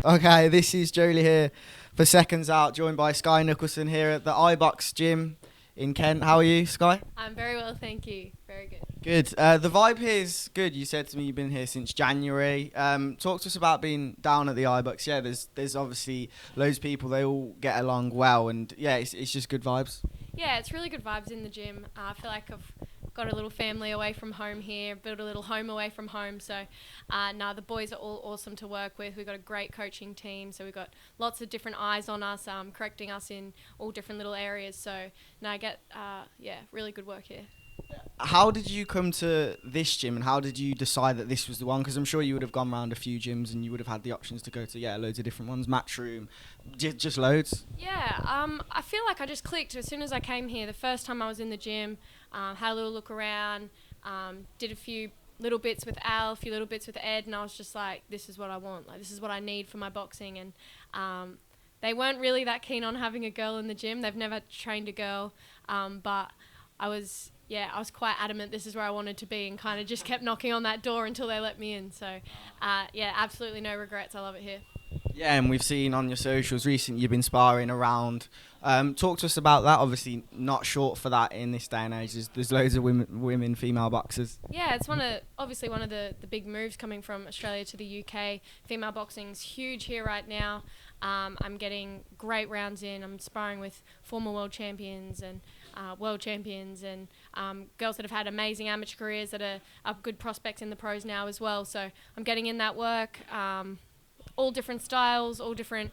Okay, this is Joe Leigh here for Seconds Out, joined by Skye Nicolson here at the iBox gym in Kent. How are you, Skye? I'm very well, thank you. Very good. Good. The vibe here is good. You said to me you've been here since January. Talk to us about being down at the iBox. Yeah, there's obviously loads of people. They all get along well, and yeah, it's just good vibes. Yeah, it's really good vibes in the gym. I feel like I've got a little family away from home here, built a little home away from home. So, the boys are all awesome to work with. We've got a great coaching team. So we've got lots of different eyes on us, correcting us in all different little areas. So, I get, really good work here. How did you come to this gym, and how did you decide that this was the one? Because I'm sure you would have gone around a few gyms and you would have had the options to go to, loads of different ones, Matchroom, just loads. Yeah, I feel like I just clicked as soon as I came here. The first time I was in the gym, had a little look around, did a few little bits with Al, a few little bits with Ed, and I was just like, this is what I want. Like, this is what I need for my boxing. And they weren't really that keen on having a girl in the gym. They've never trained a girl, but I was quite adamant this is where I wanted to be, and kind of just kept knocking on that door until they let me in. So, absolutely no regrets. I love it here. Yeah, and we've seen on your socials recently you've been sparring around. Talk to us about that. Obviously, not short for that in this day and age. There's loads of women, female boxers. Yeah, it's one of the big moves coming from Australia to the UK. Female boxing's huge here right now. I'm getting great rounds in. I'm sparring with former world champions and world champions and girls that have had amazing amateur careers that are good prospects in the pros now as well. So I'm getting in that work. All different styles, all different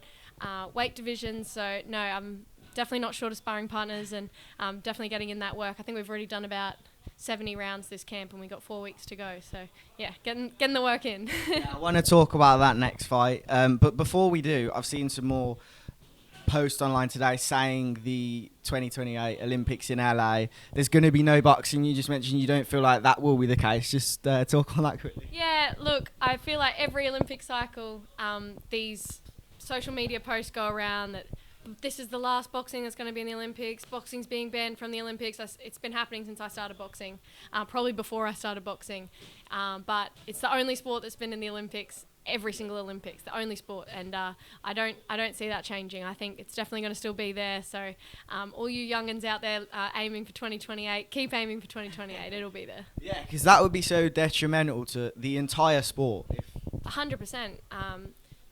weight divisions. So no, I'm definitely not short of sparring partners, and definitely getting in that work. I think we've already done about 70 rounds this camp, and we've got 4 weeks to go. So yeah, getting the work in. I want to talk about that next fight, but before we do, I've seen some more posts online today saying the 2028 Olympics in LA, there's going to be no boxing. You just mentioned you don't feel like that will be the case. Just talk on that quickly. Yeah, look, I feel like every Olympic cycle, these social media posts go around that this is the last boxing that's going to be in the Olympics. Boxing's being banned from the Olympics. It's been happening since I started boxing, probably before I started boxing. But it's the only sport that's been in the Olympics, every single Olympics, the only sport. And I don't see that changing. I think it's definitely going to still be there. So all you young'uns out there aiming for 2028, keep aiming for 2028. It'll be there. Yeah, because that would be so detrimental to the entire sport. 100%.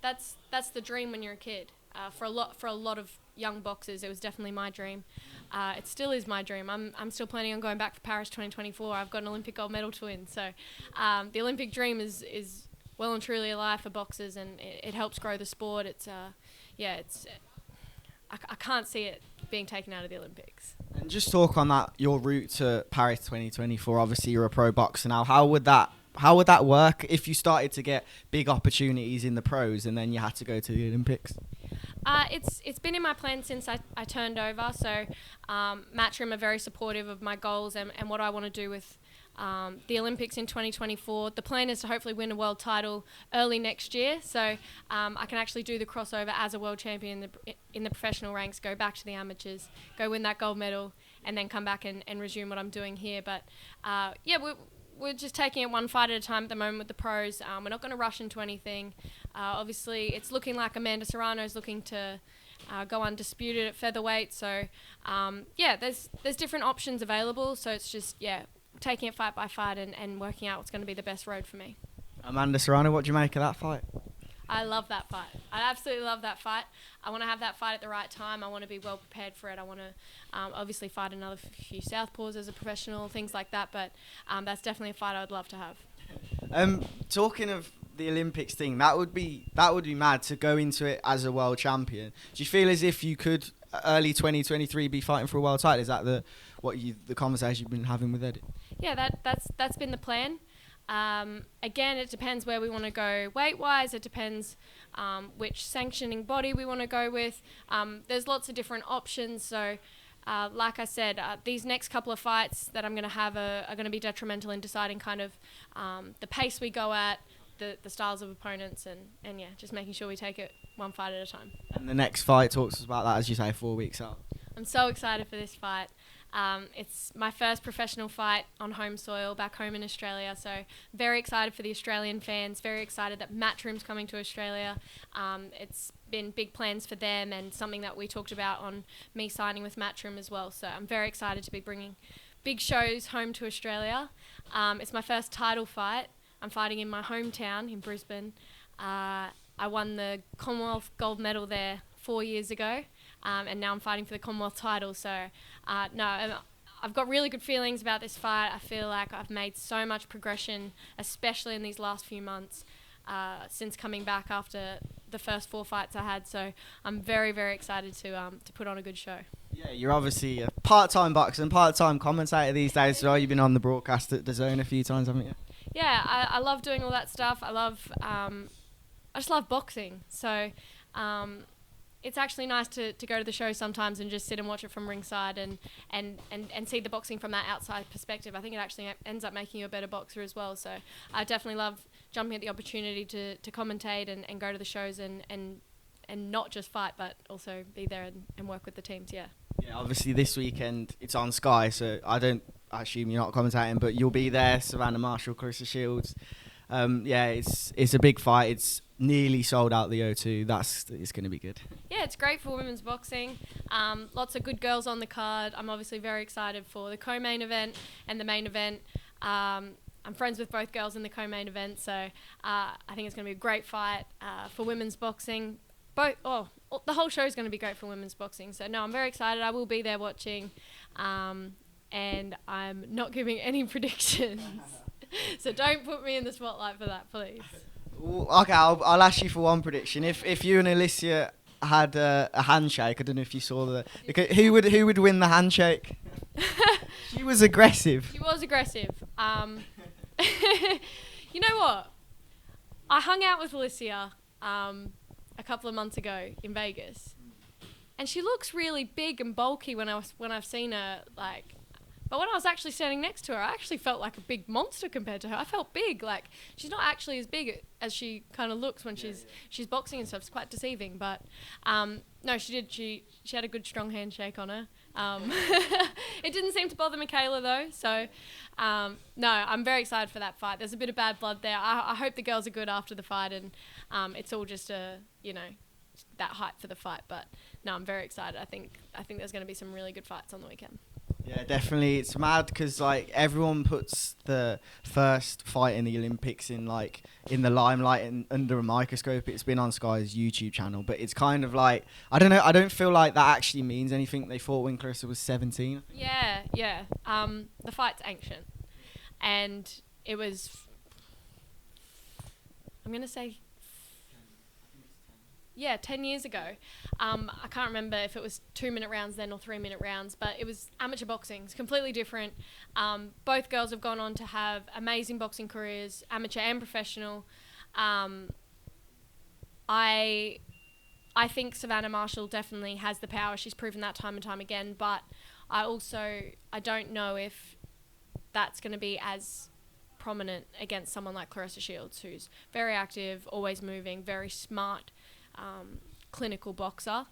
That's the dream when you're a kid. For a lot of young boxers, it was definitely my dream. It still is my dream. I'm still planning on going back for Paris 2024. I've got an Olympic gold medal to win. So the Olympic dream is well and truly alive for boxers, and it helps grow the sport. I can't see it being taken out of the Olympics. And just talk on that, your route to Paris 2024. Obviously, you're a pro boxer now. How would that work if you started to get big opportunities in the pros and then you had to go to the Olympics? It's been in my plan since I turned over. So Matchroom are very supportive of my goals and what I want to do with the Olympics in 2024. The plan is to hopefully win a world title early next year. So I can actually do the crossover as a world champion in the professional ranks, go back to the amateurs, go win that gold medal, and then come back and resume what I'm doing here. But we're just taking it one fight at a time at the moment with the pros. We're not going to rush into anything. Obviously, it's looking like Amanda Serrano is looking to go undisputed at featherweight. So, there's different options available. So it's just, taking it fight by fight and working out what's going to be the best road for me. Amanda Serrano, what do you make of that fight? I love that fight. I absolutely love that fight. I want to have that fight at the right time. I want to be well prepared for it. I want to obviously fight another few southpaws as a professional, things like that. But that's definitely a fight I would love to have. Talking of the Olympics thing, that would be mad to go into it as a world champion. Do you feel as if you could early 2023 be fighting for a world title? Is that the conversation you've been having with Eddie? Yeah, that's been the plan. Again, it depends where we want to go weight-wise. It depends which sanctioning body we want to go with. There's lots of different options. So, like I said, these next couple of fights that I'm going to have are going to be detrimental in deciding kind of the pace we go at, the styles of opponents, and just making sure we take it one fight at a time. And the next fight, talks about that, as you say, 4 weeks out. I'm so excited for this fight. It's my first professional fight on home soil back home in Australia, so very excited for the Australian fans, very excited that Matchroom's coming to Australia. It's been big plans for them and something that we talked about on me signing with Matchroom as well, so I'm very excited to be bringing big shows home to Australia. It's my first title fight. I'm fighting in my hometown in Brisbane. I won the Commonwealth gold medal there 4 years ago. And now I'm fighting for the Commonwealth title. So, I've got really good feelings about this fight. I feel like I've made so much progression, especially in these last few months, since coming back after the first 4 fights I had. So I'm very, very excited to put on a good show. Yeah, you're obviously a part-time boxer and part-time commentator these days as well. You've been on the broadcast at DAZN a few times, haven't you? Yeah, I love doing all that stuff. I just love boxing. So, it's actually nice to go to the show sometimes and just sit and watch it from ringside and see the boxing from that outside perspective. I think it actually ends up making you a better boxer as well. So I definitely love jumping at the opportunity to commentate and go to the shows and not just fight, but also be there and work with the teams, yeah. Yeah, obviously this weekend it's on Skye, so I assume you're not commentating, but you'll be there, Savannah Marshall, Clarissa Shields. Yeah, it's a big fight. It's nearly sold out the O2. It's going to be good. Yeah, it's great for women's boxing. Lots of good girls on the card. I'm obviously very excited for the co-main event and the main event. I'm friends with both girls in the co-main event, so I think it's going to be a great fight for women's boxing. The whole show is going to be great for women's boxing. So no, I'm very excited. I will be there watching, and I'm not giving any predictions. So don't put me in the spotlight for that, please. Okay, I'll ask you for one prediction. If you and Alicia had a handshake, I don't know if you saw who would win the handshake? She was aggressive. She was aggressive. You know what? I hung out with Alicia a couple of months ago in Vegas, and she looks really big and bulky when I've seen her, like. But when I was actually standing next to her, I actually felt like a big monster compared to her. I felt big. Like, she's not actually as big as she kind of looks when she's boxing and stuff. It's quite deceiving. But, no, she did. She had a good, strong handshake on her. It didn't seem to bother Michaela, though. So, no, I'm very excited for that fight. There's a bit of bad blood there. I hope the girls are good after the fight. And it's all just that hype for the fight. But, no, I'm very excited. I think there's going to be some really good fights on the weekend. Yeah, definitely. It's mad because everyone puts the first fight in the Olympics in the limelight and under a microscope. It's been on Skye's YouTube channel, but it's kind of I don't know. I don't feel like that actually means anything. They fought when Clarissa was 17. Yeah. The fight's ancient, and it was. I'm gonna say. Yeah, 10 years ago. I can't remember if it was 2-minute rounds then or 3-minute rounds, but it was amateur boxing. It's completely different. Both girls have gone on to have amazing boxing careers, amateur and professional. I think Savannah Marshall definitely has the power. She's proven that time and time again, but I don't know if that's going to be as prominent against someone like Clarissa Shields, who's very active, always moving, very smart, clinical boxer,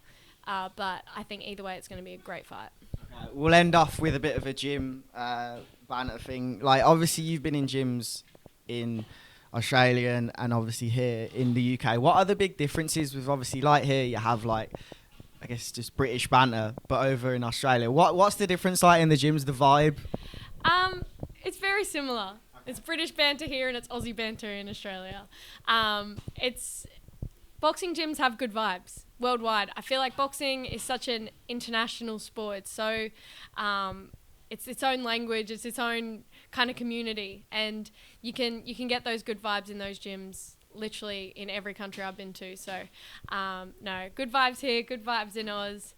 but I think either way it's going to be a great fight. Okay, we'll end off with a bit of a gym banter thing. Obviously you've been in gyms in Australia and obviously here in the UK. What are the big differences with obviously here you have I guess just British banter, but over in Australia, what's the difference in the gyms, the vibe? It's very similar. Okay. It's British banter here and it's Aussie banter in Australia. Boxing gyms have good vibes worldwide. I feel like boxing is such an international sport. It's so, it's its own language. It's its own kind of community, and you can get those good vibes in those gyms literally in every country I've been to. So, no, good vibes here, good vibes in Oz.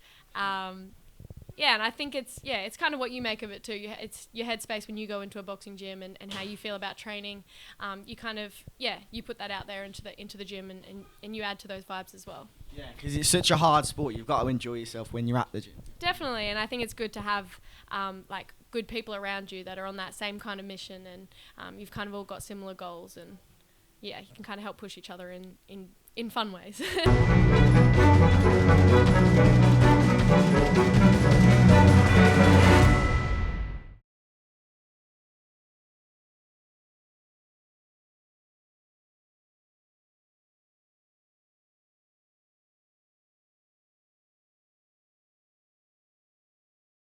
Yeah, and I think it's kind of what you make of it too. It's your headspace when you go into a boxing gym and how you feel about training. You kind of, you put that out there into the gym and you add to those vibes as well. Yeah, because it's such a hard sport. You've got to enjoy yourself when you're at the gym. Definitely, and I think it's good to have good people around you that are on that same kind of mission, and you've kind of all got similar goals, and you can kind of help push each other in fun ways.